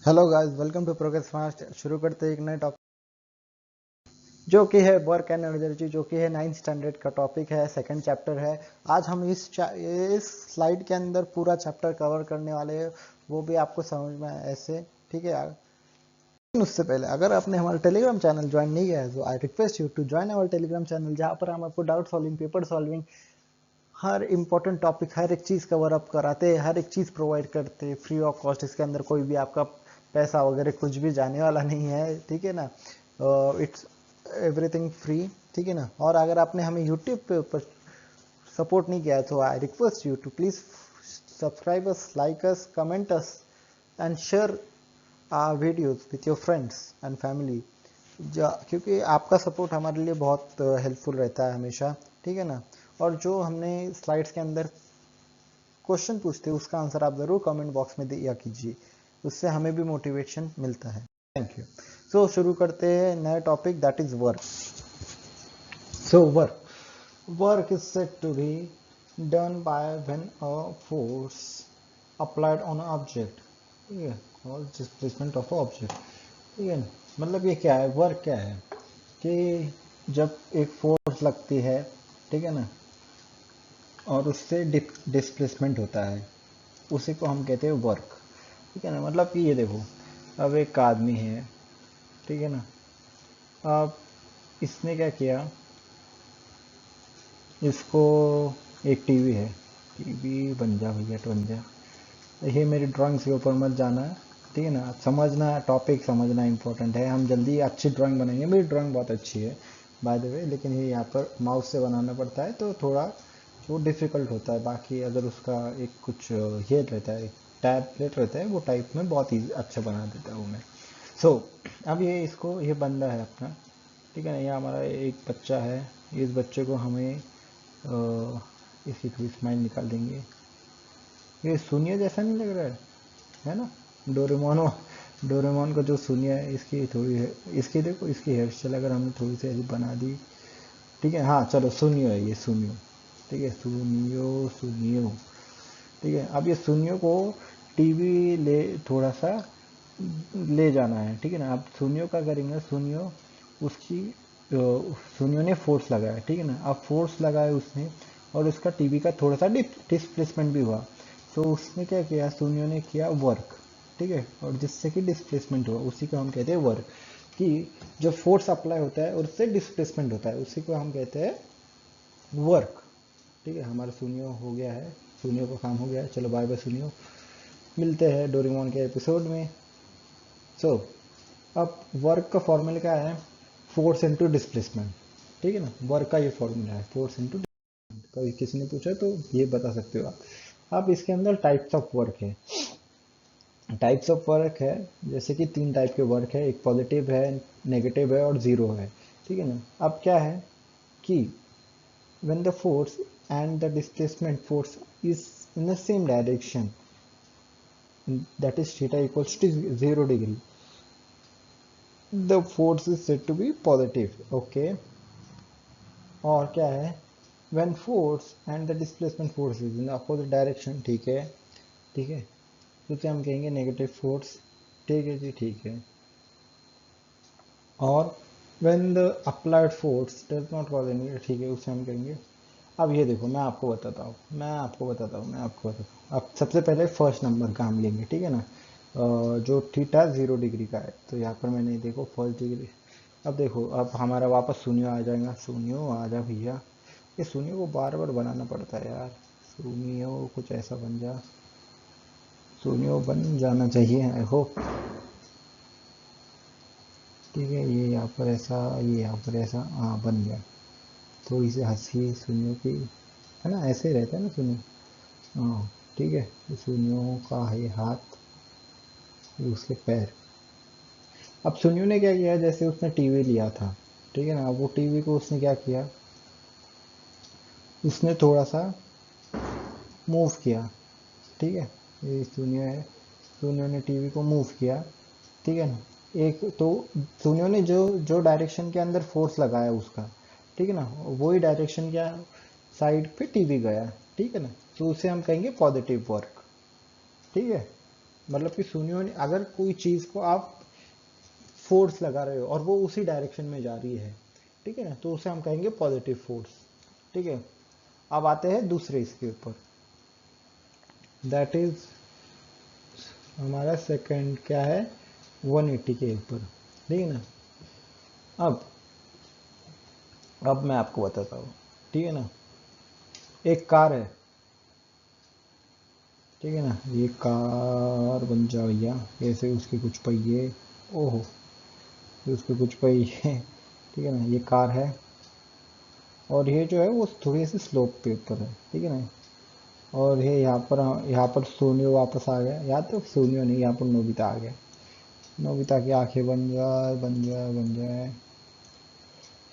Hello guys, welcome to progress fast. शुरू करते हैं एक नए टॉपिक जो कि है वर्क एंड एनर्जी, जो कि है 9th स्टैंडर्ड का टॉपिक है, सेकंड चैप्टर है। आज हम इस स्लाइड के अंदर पूरा चैप्टर कवर करने वाले हैं, वो भी आपको समझ में आए ऐसे। ठीक है। लेकिन उससे पहले अगर आपने हमारा टेलीग्राम चैनल ज्वाइन नहीं किया है तो I request you to join our Telegram channel, जहाँ पर हम आपको डाउट सॉल्विंग, पेपर सॉल्विंग, हर इंपॉर्टेंट टॉपिक, हर एक चीज़ कवर अप कराते हैं, हर एक चीज़ प्रोवाइड करते हैं फ्री ऑफ कॉस्ट। इसके अंदर कोई भी आपका पैसा वगैरह कुछ भी जाने वाला नहीं है। ठीक है ना। It's everything free. ठीक है ना। और अगर आपने हमें यूट्यूब पे ऊपर सपोर्ट नहीं किया है तो I request you to please subscribe us, like us, comment us and share our videos with your friends and family, क्योंकि आपका सपोर्ट हमारे लिए बहुत हेल्पफुल रहता है हमेशा। ठीक है ना। और जो हमने स्लाइड्स के अंदर क्वेश्चन पूछते हैं उसका आंसर आप ज़रूर कमेंट बॉक्स में दिया कीजिए, उससे हमें भी मोटिवेशन मिलता है। Thank you. सो शुरू करते हैं नया topic, that is work. So work is said to be done by when a force applied on object. ठीक है, और डिस्प्लेसमेंट ऑफ ऑब्जेक्ट। ठीक है। मतलब ये क्या है, वर्क क्या है कि जब एक फोर्स लगती है, ठीक है ना, और उससे डिस्प्लेसमेंट होता है, उसी को हम कहते हैं वर्क। ठीक है ना। मतलब कि ये देखो, अब एक आदमी है, ठीक है ना। अब इसने क्या किया, इसको एक टीवी है, टीवी बन जा भैया, तो बन जा। ये मेरी ड्राइंग्स के ऊपर मत जाना है, ठीक है ना। समझना, टॉपिक समझना इंपॉर्टेंट है। हम जल्दी अच्छी ड्राइंग बनाएंगे। मेरी ड्राइंग बहुत अच्छी है बाय द वे, लेकिन ये यहाँ पर माउस से बनाना पड़ता है तो थोड़ा वो डिफ़िकल्ट होता है। बाकी अगर उसका एक कुछ ये रहता है, टैबलेट रहता है, वो टाइप में बहुत ही अच्छा बना देता हूँ मैं। सो अब ये इसको, ये बंदा है अपना, ठीक है ना। ये हमारा एक बच्चा है। इस बच्चे को हमें इसकी थोड़ी स्माइल निकाल देंगे। ये सुनिए जैसा नहीं लग रहा है ना। डोरेमोन, डोरेमोन का जो सुनिया है, इसकी थोड़ी है, इसकी देखो, इसकी हेयर स्टाइल अगर हमने थोड़ी सी ऐसी बना दी, ठीक है। हाँ चलो, सुनियो है ये, सुनियो। ठीक है, सुनियो सुनियो। ठीक है। अब ये सुनियो को टीवी ले थोड़ा सा ले जाना है, ठीक है ना। अब सुनियो क्या करेंगे, सुनियो उसकी सुनियो ने फोर्स लगाया, ठीक है ना। अब फोर्स लगाया उसने, और उसका टीवी का थोड़ा सा डिस्प्लेसमेंट भी हुआ। तो उसने क्या किया, सुनियो ने किया वर्क, ठीक है, और जिससे कि डिस्प्लेसमेंट हुआ, उसी को हम कहते हैं वर्क। कि जो फोर्स अप्लाई होता है और उससे डिस्प्लेसमेंट होता है, उसी को हम कहते हैं वर्क। ठीक है, हमारा सुनियो हो गया है, सुनियो का काम हो गया है। चलो बाय बाय सुनियो, मिलते हैं डोरेमोन के एपिसोड में। सो अब वर्क का फॉर्मूला क्या है, फोर्स इनटू डिस्प्लेसमेंट। ठीक है ना, वर्क का ये फॉर्मूला है, फोर्स इनटू। कभी किसी ने पूछा तो ये बता सकते हो आप। अब इसके अंदर टाइप्स ऑफ वर्क है, टाइप्स ऑफ वर्क है। जैसे कि 3 टाइप के वर्क है, एक पॉजिटिव है, नेगेटिव है और ज़ीरो है। ठीक है ना। अब क्या है कि when the force and the displacement force is in the same direction, that is theta equals to 0 degree, the force is said to be positive. Okay. और क्या है, when force and the displacement force is in the opposite direction, ठीक है, ठीक है, तो उसे हम कहेंगे नेगेटिव फोर्स। ठीक है जी, ठीक है। और when the applied force does not cause any, ठीक है, उसे हम कहेंगे। अब ये देखो, मैं आपको बताता हूँ। अब सबसे पहले फर्स्ट नंबर का हम लेंगे, ठीक है ना। जो थीटा 0 डिग्री का है, तो यहाँ पर मैंने देखो फर्स्ट डिग्री। अब देखो, अब हमारा वापस शून्य आ जाएगा। शून्य आ जा भैया, ये शून्य को बार बार बनाना पड़ता है यार। शून्य कुछ ऐसा बन जा, शून्य बन जाना चाहिए, आई होप। ठीक है, ये यहाँ पर ऐसा, ये यहाँ पर ऐसा, हाँ बन गया। थोड़ी सी हंसी शून्यों की, है ना, ऐसे ही रहता है ना शून्य। हाँ ठीक है, तो शून्यों का है हाथ, ये उसके पैर। अब शून्यों ने क्या किया, जैसे उसने टीवी लिया था, ठीक है ना। वो टीवी को उसने क्या किया, उसने थोड़ा सा मूव किया, ठीक है। ये शून्य है, शून्यों ने टीवी को मूव किया, ठीक है ना। एक तो शून्यों ने जो जो डायरेक्शन के अंदर फोर्स लगाया उसका, ठीक है ना, वही डायरेक्शन क्या साइड पे टीवी गया, ठीक है ना। तो उसे हम कहेंगे पॉजिटिव वर्क। ठीक है, मतलब कि शून्यों ने, अगर कोई चीज को आप फोर्स लगा रहे हो और वो उसी डायरेक्शन में जा रही है, ठीक है ना, तो उसे हम कहेंगे पॉजिटिव फोर्स। ठीक है, अब आते हैं दूसरे इसके ऊपर, दैट इज हमारा सेकंड क्या है, 180 के ऊपर। ठीक है ना, अब मैं आपको बताता हूँ। ठीक है ना, एक कार है, ठीक है ना, ये कार बन जा भैया, ऐसे उसके कुछ पहिए, ओहो, ये उसके कुछ पहिए ठीक है ना, ये कार है और ये जो है वो थोड़ी सी स्लोप पे ऊपर है। ठीक है ना, और ये यहाँ पर सोनियो वापस आ गया, या तो सोनियो नहीं, यहाँ पर नोबिता आ गया। नोबिता की आंखें बन जाए बन जाए बन जाए।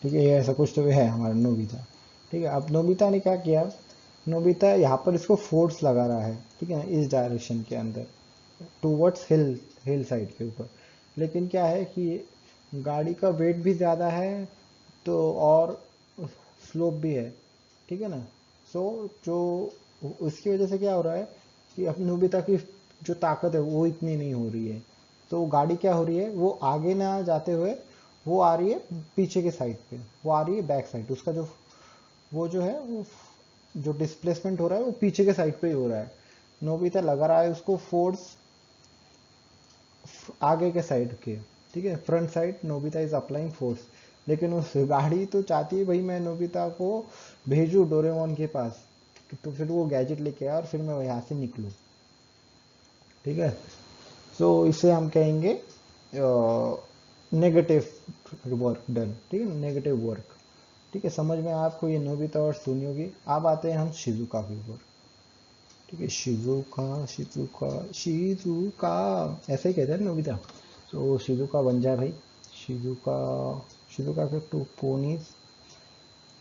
ठीक है, ये ऐसा कुछ तो है हमारा नोबिता। ठीक है, अब नोबिता ने क्या किया, नोबिता यहाँ पर इसको फोर्स लगा रहा है, ठीक है ना, इस डायरेक्शन के अंदर टूवर्ड्स हिल, हिल साइड के ऊपर। लेकिन क्या है कि गाड़ी का वेट भी ज़्यादा है, तो और स्लोप भी है। ठीक है ना, सो जो उसकी वजह से क्या हो रहा है कि अब नोबिता की जो ताकत है वो इतनी नहीं हो रही है, तो गाड़ी क्या हो रही है, वो आगे ना जाते हुए वो आ रही है पीछे के साइड पे, वो आ रही है बैक साइड, उसका जो वो जो है वो जो डिस्प्लेसमेंट हो रहा है वो पीछे के साइड पे ही हो रहा है। नोबिता लगा रहा है उसको फोर्स आगे के साइड के, ठीक है, front side Nobita is applying force. लेकिन उस गाड़ी तो चाहती है भाई मैं नोबिता को भेजूं डोरेमोन के पास, तो फिर वो गैजेट लेके आया और फिर मैं यहाँ से निकलूं। ठीक है, सो इसे हम कहेंगे नेगेटिव वर्क डन। ठीक है, नेगेटिव वर्क। ठीक है, समझ में आपको ये नोबिता और सुनियो की। अब आते हैं हम शिजुका के ऊपर। ठीक है, शिजुका शिजुका शिजुका, ऐसे ही कहते हैं नोबिता। तो शिजुका बन जाए भाई, शिजुका, शिजुका के टू पोनीज।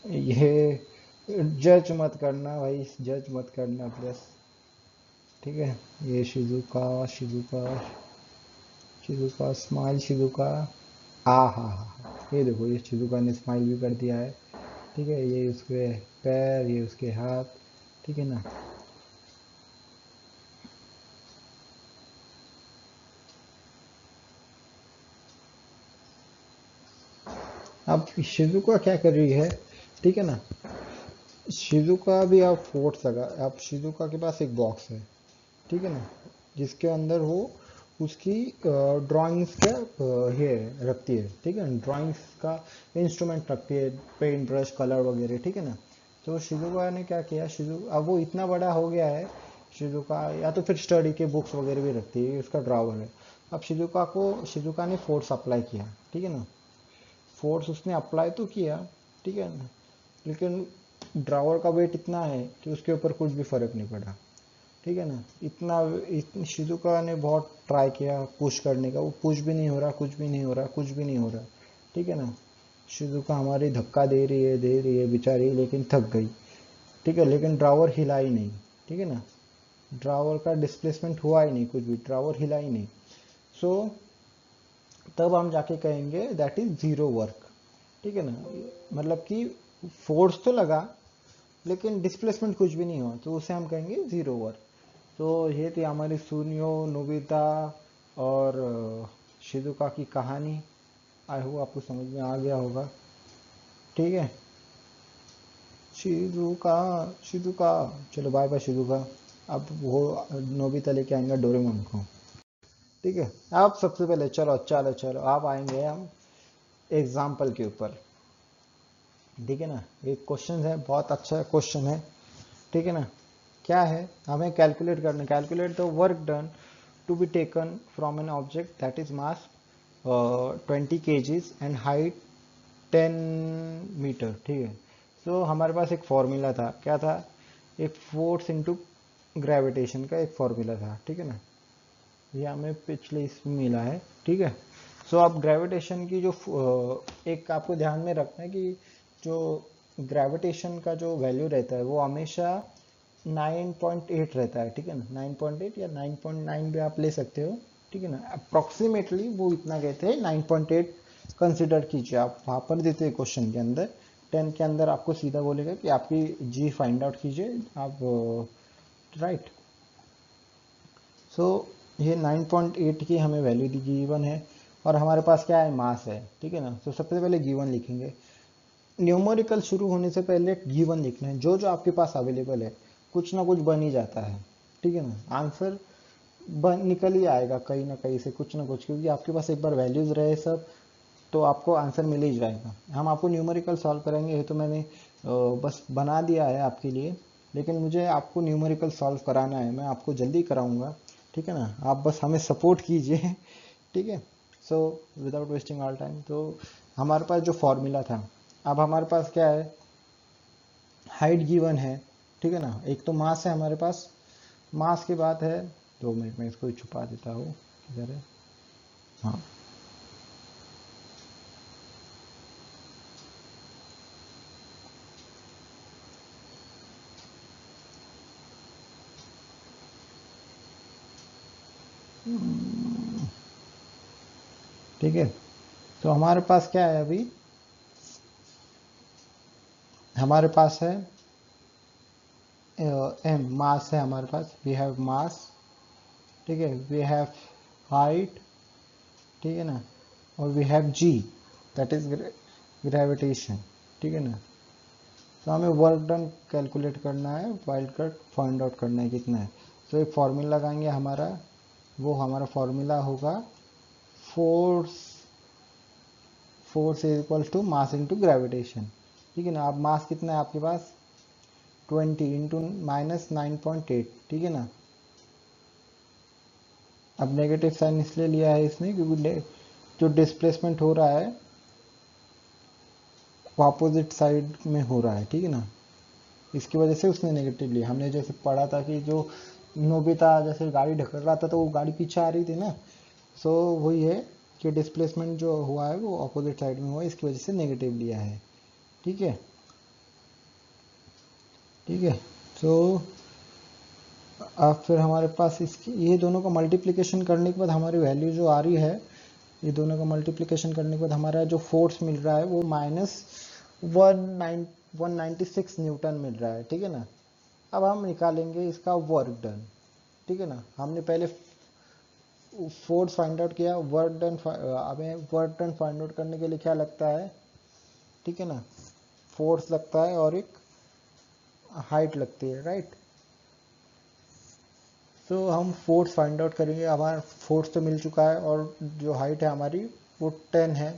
ये जज मत करना भाई, जज मत करना प्लस। ठीक है, ये Shizuka Shizuka Shizuka smile Shizuka, आ हा, ये देखो ये शिजुका ने स्माइल भी कर दिया है। ठीक है, ये उसके पैर, ये उसके हाथ। ठीक है ना, अब शिजुका क्या कर रही है, ठीक है ना, शिजुका भी आप फोर्स लगा, आप शिजुका के पास एक बॉक्स है, ठीक है ना, जिसके अंदर वो उसकी ड्राइंग्स का ये रखती है। ठीक है, ड्राइंग्स का इंस्ट्रूमेंट रखती है, पेंट ब्रश कलर वगैरह। ठीक है ना, तो शिजुका ने क्या किया, शिजु अब वो इतना बड़ा हो गया है शिजुका, या तो फिर स्टडी के बुक्स वगैरह भी रखती है, उसका ड्रावर है। अब शिजुका ने फोर्स अप्लाई किया, ठीक है ना, फोर्स उसने अप्लाई तो किया, ठीक है ना, लेकिन ड्रावर का वेट इतना है कि उसके ऊपर कुछ भी फर्क नहीं पड़ा। ठीक है ना, इतनी शिजुका ने बहुत ट्राई किया पुश करने का, वो पुश भी नहीं हो रहा, कुछ भी नहीं हो रहा, कुछ भी नहीं हो रहा। ठीक है ना, शिजुका हमारी धक्का दे रही है बेचारी, लेकिन थक गई। ठीक है, लेकिन ड्रावर हिला ही नहीं। ठीक है ना, ड्रावर का डिस्प्लेसमेंट हुआ ही नहीं, कुछ भी ड्रावर हिला ही नहीं। सो तब हम जाके कहेंगे दैट इज जीरो वर्क। ठीक है ना, मतलब कि फोर्स तो लगा लेकिन डिस्प्लेसमेंट कुछ भी नहीं हुआ, तो उसे हम कहेंगे जीरो वर्क। तो ये थी हमारी सुनियो, नोबिता और शिजुका की कहानी। आई होप आपको समझ में आ गया होगा। ठीक है, शिजुका, शिजुका, चलो बाय बाय शिजुका। अब वो नोबिता लेके आएंगे डोरेमोन को। ठीक है, अब सबसे पहले चलो चलो चलो आप आएंगे हम एग्जाम्पल के ऊपर। ठीक है ना, एक क्वेश्चन है, बहुत अच्छा क्वेश्चन है। ठीक है ना, क्या है, हमें कैलकुलेट करना, calculate the work done to be taken from an object that is mass 20 kgs and height 10 metre. ठीक है, तो हमारे पास एक फॉर्मूला था, क्या था, एक फोर्स इनटू ग्रेविटेशन का एक फॉर्मूला था। ठीक है ना, ये हमें पिछले इसमें मिला है। ठीक है, सो आप ग्रेविटेशन की जो एक आपको ध्यान में रखना है कि जो ग्रेविटेशन का जो वैल्यू रहता है वो हमेशा 9.8 रहता है। ठीक है ना, 9.8 या 9.9 भी आप ले सकते हो। ठीक है ना, अप्रोक्सीमेटली वो इतना कहते हैं 9.8 कंसिडर कीजिए। आप वहाँ पर देते हैं क्वेश्चन के अंदर 10 के अंदर आपको सीधा बोलेगा कि आपकी जी फाइंड आउट कीजिए आप, राइट। सो ये 9.8 की हमें वैल्यू दी गिवन है और हमारे पास क्या है, मास है, ठीक है ना। तो सबसे पहले गिवन लिखेंगे। न्यूमेरिकल शुरू होने से पहले गिवन लिखना है, जो जो आपके पास अवेलेबल है, कुछ ना कुछ बन ही जाता है, ठीक है ना। आंसर बन निकल ही आएगा कहीं ना कहीं से, कुछ ना कुछ, क्योंकि आपके पास एक बार वैल्यूज रहे सब, तो आपको आंसर मिल ही जाएगा। हम आपको न्यूमेरिकल सॉल्व करेंगे, ये तो मैंने बस बना दिया है आपके लिए, लेकिन मुझे आपको न्यूमेरिकल सॉल्व कराना है, मैं आपको जल्दी कराऊंगा, ठीक है ना। आप बस हमें सपोर्ट कीजिए, ठीक है। So without wasting all time, तो हमारे पास जो फॉर्मूला था, अब हमारे पास क्या है, हाइट गिवन है, ठीक है ना। एक तो मास है हमारे पास, मास के बाद है, 2 मिनट में इसको छुपा देता हूँ, किधर है, हाँ, ठीक है। तो हमारे पास क्या है अभी, हमारे पास है एम, मास है हमारे पास, वी हैव मास, ठीक है, वी हैव हाइट, ठीक है ना, और we have g, that is gravitation, ठीक है ना। तो हमें वर्क डन कैलकुलेट करना है, वाइल्ड कट फाइंड आउट करना है कितना है। तो एक फॉर्मूला लगाएंगे हमारा, वो हमारा फॉर्मूला होगा force, force is equal to mass into gravitation, ठीक है ना। अब मास कितना है आपके पास, 20 इंटू -9.8, ठीक है ना। अब नेगेटिव साइन इसलिए लिया है इसने, क्योंकि जो डिस्प्लेसमेंट हो रहा है वो अपोजिट साइड में हो रहा है, ठीक है ना। इसकी वजह से उसने नेगेटिव लिया। हमने जैसे पढ़ा था कि जो नोबिता जैसे गाड़ी ढकल रहा था तो वो गाड़ी पीछे आ रही थी ना, सो वही है कि डिस्प्लेसमेंट जो हुआ है वो अपोजिट साइड में हुआ है, इसकी वजह से नेगेटिव लिया है, ठीक है, ठीक है। तो अब फिर हमारे पास इसकी ये दोनों का मल्टीप्लिकेशन करने के बाद हमारी वैल्यू जो आ रही है, ये दोनों का मल्टीप्लिकेशन करने के बाद हमारा जो फोर्स मिल रहा है वो -196 न्यूटन मिल रहा है, ठीक है ना। अब हम निकालेंगे इसका वर्क डन, ठीक है ना। हमने पहले फोर्स फाइंड आउट किया, वर्क डन, हमें वर्क डन फाइंड आउट करने के लिए क्या लगता है, ठीक है ना, फोर्स लगता है और एक हाइट लगती है, राइट। तो हम फोर्स फाइंड आउट करेंगे, हमारा फोर्स तो मिल चुका है और जो हाइट है हमारी वो 10 है,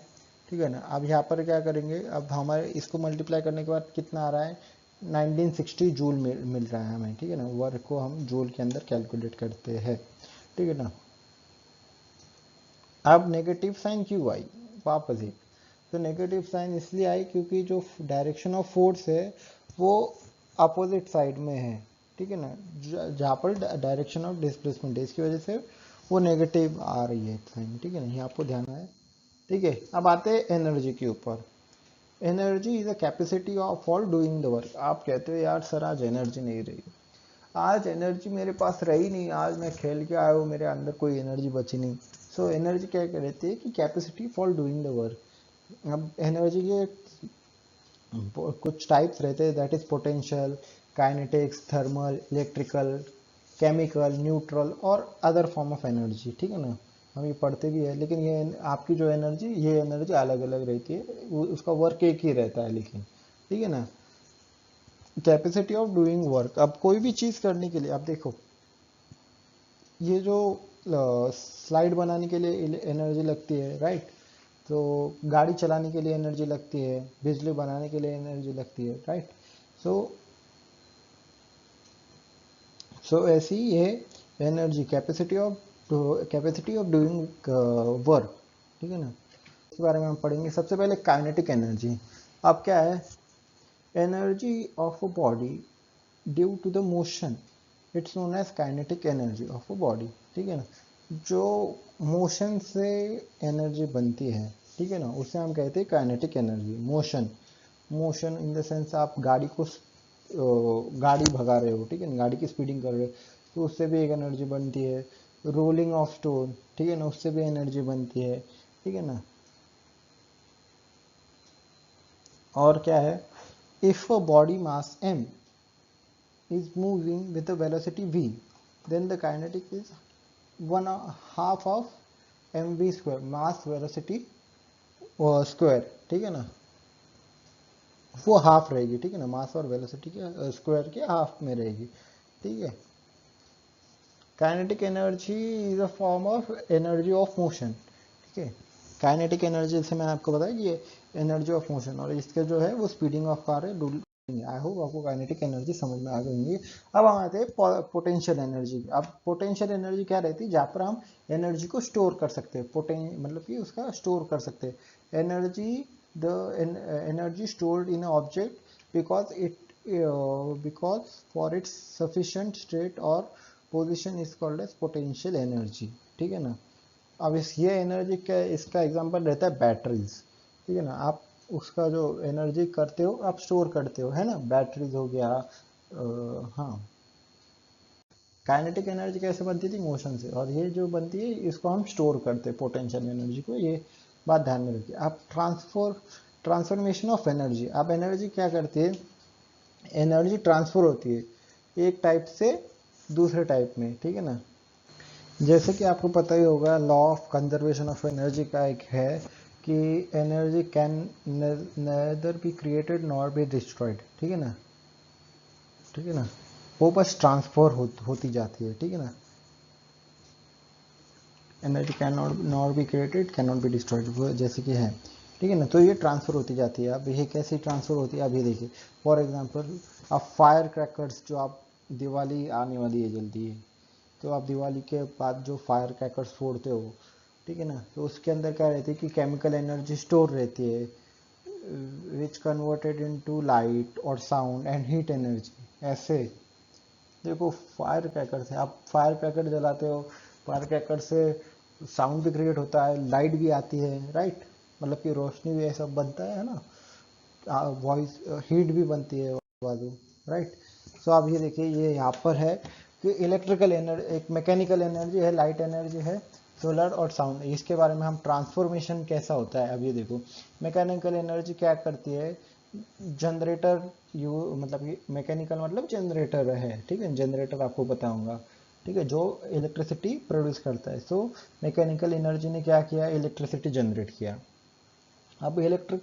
ठीक है ना। अब यहाँ पर क्या करेंगे, अब हमारे इसको मल्टीप्लाई करने के बाद कितना आ रहा है, 1960 जूल मिल रहा है हमें, ठीक है ना। वर्क को हम जूल के अंदर कैलकुलेट करते हैं, ठीक है ना। अब नेगेटिव साइन क्यों आई, वापस एक, तो नेगेटिव साइन इसलिए आई क्योंकि जो डायरेक्शन ऑफ फोर्स है वो अपोजिट साइड में है, ठीक है ना, जहाँ पर डायरेक्शन ऑफ डिस्प्लेसमेंट है, इसकी वजह से वो नेगेटिव आ रही है साइन, ठीक है ना, ये आपको ध्यान है, ठीक है। अब आते हैं एनर्जी के ऊपर। Energy is a capacity of for doing the work. आप कहते हो यार सर आज एनर्जी नहीं रही, आज एनर्जी मेरे पास रही नहीं, आज मैं खेल के आया हूँ, मेरे अंदर कोई एनर्जी बची नहीं। सो एनर्जी क्या कहते हैं कि capacity for doing the work. अब एनर्जी के कुछ टाइप्स रहते हैं, that is potential, kinetics, thermal, electrical, chemical, neutral और अदर फॉर्म ऑफ एनर्जी, ठीक है ना। हम ये पढ़ते भी है, लेकिन ये आपकी जो एनर्जी, ये एनर्जी अलग अलग रहती है, उसका वर्क एक ही रहता है, लेकिन ठीक है ना। कैपेसिटी ऑफ डूइंग वर्क, अब कोई भी चीज़ करने के लिए, अब देखो ये जो स्लाइड बनाने के लिए एनर्जी लगती है, राइट। तो गाड़ी चलाने के लिए एनर्जी लगती है, बिजली बनाने के लिए एनर्जी लगती है, राइट। सो सो ऐसी ये energy, capacity of doing work, ठीक है ना। इसके बारे में हम पढ़ेंगे। सबसे पहले काइनेटिक एनर्जी। अब क्या है, energy of a body due to the motion, it's known as kinetic energy of a body, ठीक है ना। जो मोशन से एनर्जी बनती है, ठीक है ना, उसे हम कहते हैं kinetic energy. Motion, motion in the sense आप गाड़ी को गाड़ी भगा रहे हो, ठीक है ना, गाड़ी की स्पीडिंग कर रहे हो, तो उससे भी एक एनर्जी बनती है। रोलिंग ऑफ स्टोन, ठीक है ना, उससे भी एनर्जी बनती है, ठीक है ना। और क्या है, if a body mass m is moving with a velocity v, then the kinetic is 1/2 of mv square, mass velocity square, ठीक है ना, वो हाफ रहेगी, ठीक है ना, मास और वेलोसिटी के स्क्वायर के हाफ में रहेगी, ठीक है। Kinetic energy is a form of energy of motion, ठीक है। काइनेटिक एनर्जी जैसे मैंने आपको बताया कि ये एनर्जी ऑफ मोशन, और इसके जो है वो स्पीडिंग ऑफ कार है। आई होप आपको काइनेटिक एनर्जी समझ में आ गई। अब हम आते हैं पोटेंशियल एनर्जी। अब पोटेंशियल एनर्जी क्या रहती है, जहाँ पर हम एनर्जी को स्टोर कर सकते हैं, मतलब कि उसका स्टोर कर सकते हैं energy, the energy stored in object because for its sufficient state और position is called as potential energy, ठीक है ना। अब ये एनर्जी का, इसका एग्जांपल रहता है बैटरीज, ठीक है ना। आप उसका जो एनर्जी करते हो आप स्टोर करते हो, है ना, बैटरीज हो गया। हाँ, काइनेटिक एनर्जी कैसे बनती थी, मोशन से, और ये जो बनती है इसको हम स्टोर करते हैं पोटेंशियल एनर्जी को, ये बात ध्यान में रखिए। आप ट्रांसफॉर्मेशन ऑफ एनर्जी, आप एनर्जी क्या करती है, एनर्जी ट्रांसफर होती है एक टाइप से दूसरे टाइप में, ठीक है ना। जैसे कि आपको पता ही होगा, law of conservation of energy का एक है कि energy can nether B created nor be destroyed, ठीक है ना, ठीक है ना, वो बस ट्रांसफर होती जाती है, ठीक है ना। Energy can not be created, can not be destroyed, वो जैसे कि है, ठीक है ना। तो ये ट्रांसफर होती जाती है। अब ये कैसे ट्रांसफर होती है, अब ये देखिए, फॉर एग्जांपल आप फायर क्रैकर्स, जो आप, दिवाली आने वाली है जल्दी है, तो आप दिवाली के बाद जो फायर क्रैकर्स फोड़ते हो, ठीक है ना, तो उसके अंदर क्या रहती है कि केमिकल एनर्जी स्टोर रहती है, विच कन्वर्टेड इनटू लाइट और साउंड एंड हीट एनर्जी। ऐसे देखो, फायर क्रैकर से आप फायर क्रैकर जलाते हो, फायर क्रैकर से साउंड भी क्रिएट होता है, लाइट भी आती है, राइट, मतलब कि रोशनी भी ऐसा बनता है ना, वॉइस हीट भी बनती है बाजू, राइट। सो आप ये देखिए, ये यहाँ पर है कि इलेक्ट्रिकल एनर्जी, एक मैकेनिकल एनर्जी है, लाइट एनर्जी है, सोलर और साउंड। इसके बारे में हम ट्रांसफॉर्मेशन कैसा होता है, अब ये देखो, मैकेनिकल एनर्जी क्या करती है, जनरेटर, यू मतलब कि मैकेनिकल मतलब जनरेटर है, ठीक है, जनरेटर आपको पता होगा, ठीक है, जो इलेक्ट्रिसिटी प्रोड्यूस करता है। सो मैकेनिकल एनर्जी ने क्या किया, इलेक्ट्रिसिटी जनरेट किया। अब इलेक्ट्रिक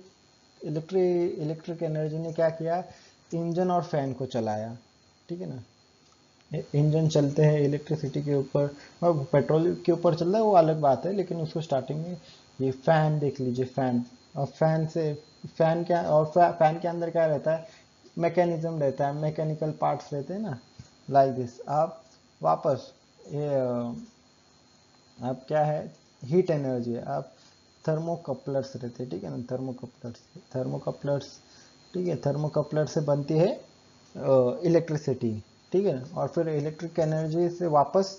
एनर्जी ने क्या किया, इंजन और फैन को चलाया, ठीक है ना। इंजन चलते हैं इलेक्ट्रिसिटी के ऊपर, और पेट्रोल के ऊपर चल रहा है वो अलग बात है, लेकिन उसको स्टार्टिंग में, ये फैन देख लीजिए, फैन, और फैन से, फैन क्या, और फैन के अंदर क्या रहता है, मैकेनिज्म रहता है, मैकेनिकल पार्ट्स रहते हैं ना, लाइक दिस। आप वापस ये अब क्या है, हीट एनर्जी है, आप थर्मोकपलर्स रहते हैं, ठीक है ना, थर्मोकपलर्स, ठीक है, थर्मोकपलर से बनती है इलेक्ट्रिसिटी, ठीक है, और फिर इलेक्ट्रिक एनर्जी से वापस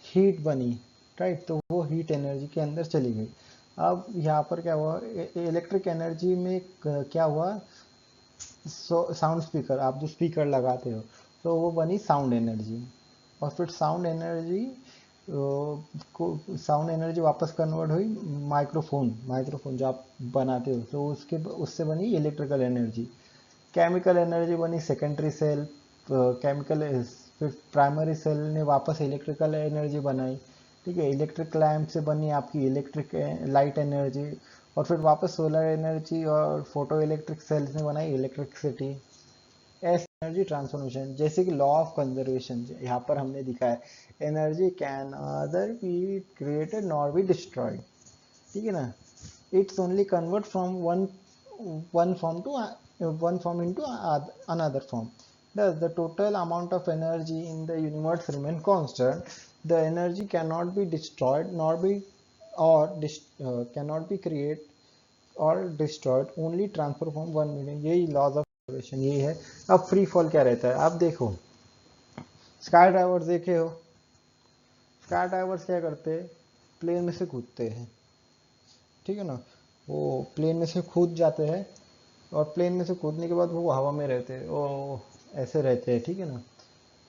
हीट बनी, राइट, तो वो हीट एनर्जी के अंदर चली गई। अब यहाँ पर क्या हुआ, इलेक्ट्रिक एनर्जी में क्या हुआ, साउंड स्पीकर, आप जो स्पीकर लगाते हो, तो वो बनी साउंड एनर्जी, और फिर साउंड एनर्जी वापस कन्वर्ट हुई माइक्रोफोन जो आप बनाते हो, तो उसके उससे बनी इलेक्ट्रिकल एनर्जी। केमिकल एनर्जी बनी सेकेंडरी सेल, केमिकल, फिर प्राइमरी सेल ने वापस इलेक्ट्रिकल एनर्जी बनाई, ठीक है, इलेक्ट्रिक लैम्प से बनी आपकी इलेक्ट्रिक लाइट एनर्जी, और फिर वापस सोलर एनर्जी और फोटो इलेक्ट्रिक सेल्स ने बनाई इलेक्ट्रिसिटी। ऐसे एनर्जी ट्रांसफॉर्मेशन, जैसे कि लॉ ऑफ कंजर्वेशन यहाँ पर हमने दिखा है, energy can other be created nor be destroyed, ठीक है ना, it's only convert from one form to one form into another form. Thus, the total amount of energy in the universe remain constant. The energy cannot be destroyed, nor be cannot be created or destroyed. Only transfer from one medium. यही laws of conservation यही है। अब free fall क्या रहता है, आप देखो, sky drivers देखे हो, स्काई ड्राइवर्स क्या करते हैं, प्लेन में से कूदते हैं, ठीक है ना, वो प्लेन में से कूद जाते हैं, और प्लेन में से कूदने के बाद वो हवा में रहते हैं, वो ऐसे रहते हैं, ठीक है ना।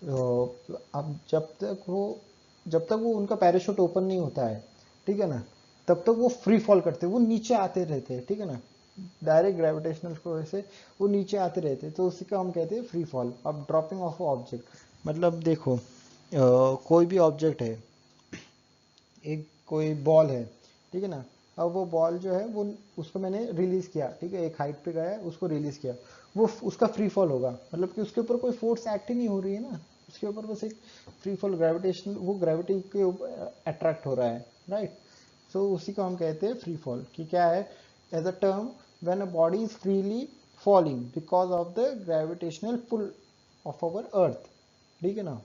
तो अब जब तक वो उनका पैराशूट ओपन नहीं होता है, ठीक है ना, तब तक वो फ्री फॉल करते हैं, वो नीचे आते रहते हैं, ठीक है ना, डायरेक्ट ग्रेविटेशनल फोर्स से वो नीचे आते रहते हैं, तो उसी का हम कहते हैं फ्री फॉल। अब ड्रॉपिंग ऑफ ऑब्जेक्ट, मतलब देखो, कोई भी ऑब्जेक्ट है, एक कोई बॉल है, ठीक है ना। अब वो बॉल जो है वो उसको मैंने रिलीज किया, ठीक है, एक हाइट पे गया, उसको रिलीज किया, वो उसका फ्री फॉल होगा, मतलब कि उसके ऊपर कोई फोर्स एक्ट ही नहीं हो रही है ना, उसके ऊपर बस एक फ्री फॉल ग्रेविटेशन, वो ग्रेविटी के ऊपर अट्रैक्ट हो रहा है, राइट। सो उसी को हम कहते हैं फ्री फॉल, कि क्या है, as a term when a body is freely falling because of the gravitational pull of our earth, ठीक है ना।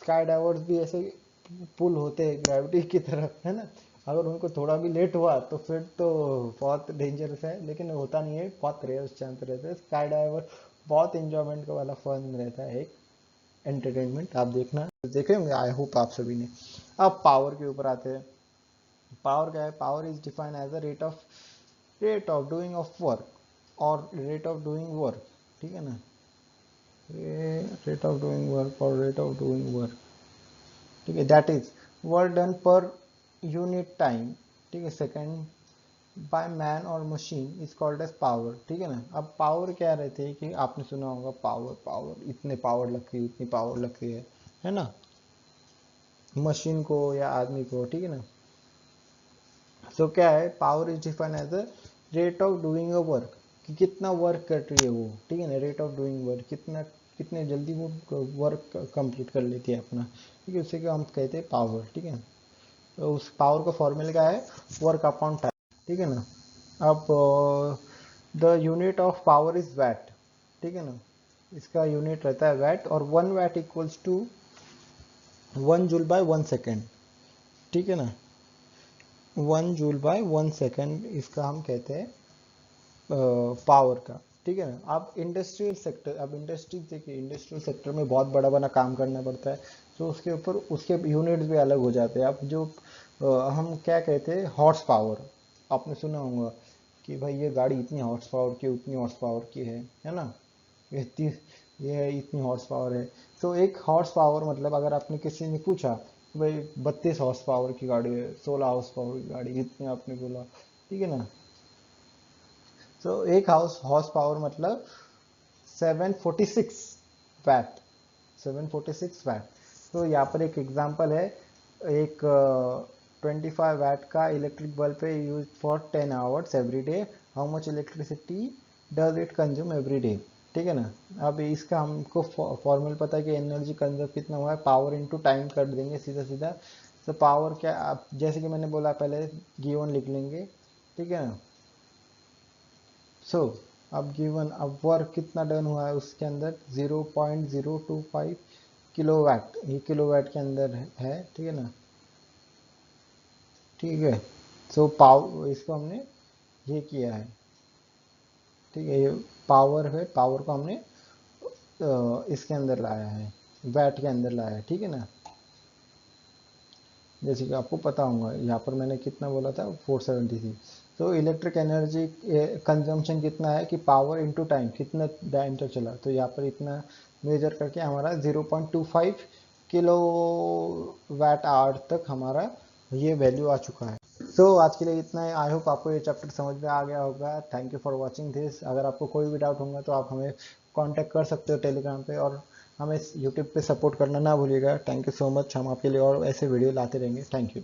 स्काई डाइवर्स भी ऐसे पुल होते हैं ग्रेविटी की तरफ, है ना। अगर उनको थोड़ा भी लेट हुआ तो फिर तो बहुत डेंजरस है, लेकिन होता नहीं है, बहुत रेयर चांस रहते हैं। स्काई डाइवर बहुत इंजॉयमेंट का वाला फन रहता है, एक एंटरटेनमेंट, आप देखना, देखे होंगे आई होप आप सभी ने। अब पावर के ऊपर आते हैं। पावर क्या है, power is defined as a rate of doing of work और रेट ऑफ डूइंग वर्क, ठीक है ना, रेट ऑफ डूइंग वर्क और रेट ऑफ डूइंग वर्क, ठीक है, that is work done per unit time, ठीक है, सेकेंड बाय मैन और machine is called as power, ठीक है ना। अब पावर क्या रहती है कि आपने सुना होगा पावर, पावर इतने पावर लगती है, इतनी पावर लगती है ना, मशीन को या आदमी को, ठीक है ना। सो क्या है, power is defined as a rate of doing a work, कि कितना वर्क कर रही है वो, ठीक है ना, रेट ऑफ डूइंग वर्क, कितना कितने जल्दी वो वर्क कंप्लीट कर लेती है अपना, ठीक है, उसे क्या हम कहते हैं पावर, ठीक है। तो उस पावर का फॉर्मूला क्या है, वर्क अपॉन टाइम, ठीक है ना। अब the unit of power is watt, ठीक है ना, इसका यूनिट रहता है वैट, और 1 वैट इक्वल्स टू 1 जूल/1 सेकेंड, ठीक है ना। 1 जूल/1 सेकेंड इसका हम कहते हैं पावर का, ठीक है ना। अब इंडस्ट्रियल सेक्टर, अब इंडस्ट्री देखिए, इंडस्ट्रियल सेक्टर में बहुत बड़ा बड़ा काम करना पड़ता है, तो उसके ऊपर उसके यूनिट्स भी अलग हो जाते हैं। अब जो हम क्या कहते हैं, हॉर्स पावर, आपने सुना होगा कि भाई ये गाड़ी इतनी हॉर्स पावर की, उतनी हॉर्स पावर की है ना, इतनी, ये इतनी हॉर्स पावर है। तो एक हॉर्स पावर मतलब, अगर आपने किसी ने पूछा भाई 32 हॉर्स पावर की गाड़ी है, 16 हॉर्स पावर की गाड़ी, इतनी आपने बोला, ठीक है ना। तो एक हॉर्स पावर मतलब 746 वैट, 746 वैट। तो यहाँ पर एक एग्जांपल है, एक 25 वैट का इलेक्ट्रिक बल्ब पे use for 10 hours every day, how much electricity does it consume every day, ठीक है ना। अब इसका हमको फॉर्मूला पता है कि एनर्जी कंजर्व कितना हुआ है, पावर इनटू टाइम कर देंगे सीधा सीधा। तो पावर क्या, आप जैसे कि मैंने बोला पहले, गिवन लिख लेंगे, ठीक है ना। सो अब गिवन, अब वर्क कितना डन हुआ है उसके अंदर, 0.025 किलोवाट, ये किलोवाट के अंदर है, ठीक है ना, ठीक है। सो पावर, इसको हमने ये किया है, ठीक है, ये पावर है, पावर को हमने इसके अंदर लाया है, वैट के अंदर लाया है, ठीक है ना। जैसे कि आपको पता होगा, यहाँ पर मैंने कितना बोला था, 473। तो इलेक्ट्रिक एनर्जी कंजम्पशन कितना है कि पावर इनटू टाइम, कितना टाइम तक चला, तो यहाँ पर इतना मेजर करके हमारा 0.25 किलो वैट आवर तक हमारा ये वैल्यू आ चुका है। सो आज के लिए इतना है, आई होप आपको ये चैप्टर समझ में आ गया होगा। Thank you for watching this. अगर आपको कोई भी डाउट होगा तो आप हमें कांटेक्ट कर सकते हो टेलीग्राम पे, और हमें यूट्यूब पे सपोर्ट करना ना भूलिएगा। थैंक यू सो मच, हम आपके लिए और ऐसे वीडियो लाते रहेंगे। Thank you.